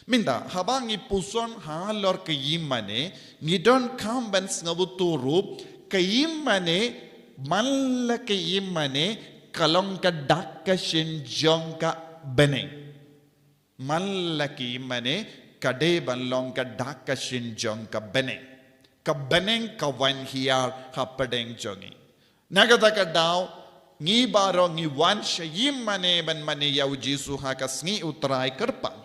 Minda, habang ipuson halor kayimane, ngidon kambens ngabuturup, kayimane, malla kayimane, kalong ka dakka shinjong ka beneng. Malla kayimane, kade banlong ka dakka shinjong ka beneng. Ka beneng ka wan hiyar hapadeng jongi. Nagataka daw, ngi baro ngi wan shayimane ban mane yaw jisu hakas ngi utray kerpang.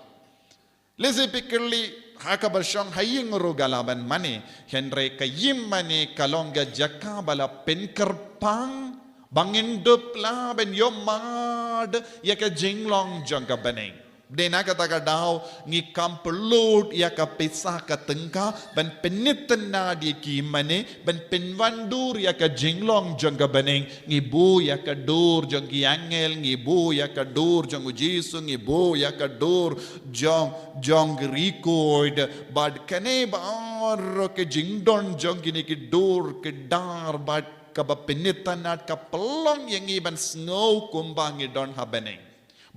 Lezipikirli haka bersyong haying rugalaban mane henry kayim mane kalongga jakabala penkerpang bangindup la ben yomad yaka jinglong jangka beneng. Dena kata daw ngi kampelud yaka pisah ka tengka ban penitena di kimane ban penwandur yaka jinglong jangka beneng ngi bu yaka dur jang angel ngi bu yaka dur jang jisu ngi bu yaka dur jang record bad kane bar ke jingdon jang kini ki dur ke dar bad ka penitena ka pelong yang iban snow kumbangi don habeneng.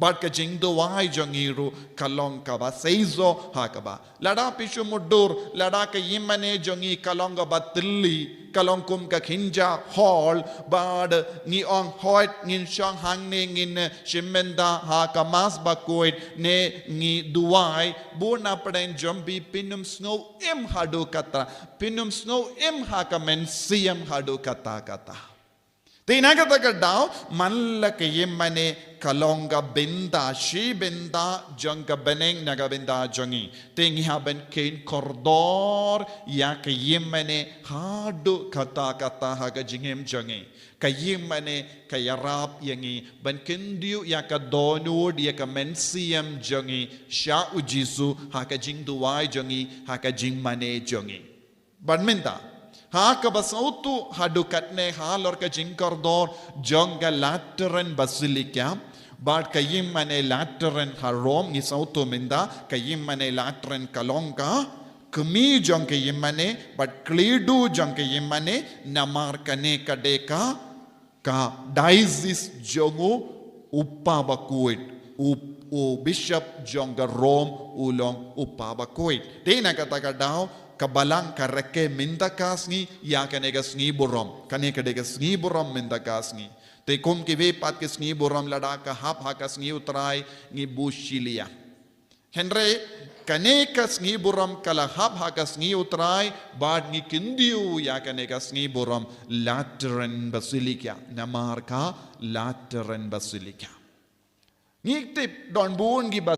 Bad ka jingdo wai jangiru kalong ka ba seizo hakaba lada pishu mudur lada ka yimane jangi kalonga batilli kalongkum ka khinja hall bad ni ong hoit ngin shang hangne ngin shimenda ha ka mas bakoit ne ngi duai bona padain jombi pinum snow im hadu kata pinum snow im ha ka men siam hadu kata Tinagataga daw malla kayimane kalonga benda shi benda jangka beneng naga benda jangi tingi haben kain kordor ya kayimane hadu kata haga jingem jangi kayimane kayarap yangi ban kendiu ya ka donud ya ka mensiam jangi sha ujisu haka jingduwai jangi haka jingmane jangi badminta Haka basautu hadukatne halor ka jinkordor jonga Lateran Basilica bad kayim mane Lateran harom ni sautu minda kayim mane Lateran kalonga kami jong kayim mane bad klidu jong kayim mane namar kane kadeka ka diocese jongu upabakuit u bishop jonga Rome ulong upabakuit dena kata daw kabalang kareke minta kasngi ya kanega sngi burom kane kadega sngi burom minta kasngi te kum ki ve pat ke sngi burom lada ka hap ha ka sngi utrai ngi bushilia henre kane ka sngi burom kala hap ha ka sngi utrai bad ngi kindiu ya kanega sngi burom Lateran Basilica namar ka Lateran Basilica ngi tip don bun gi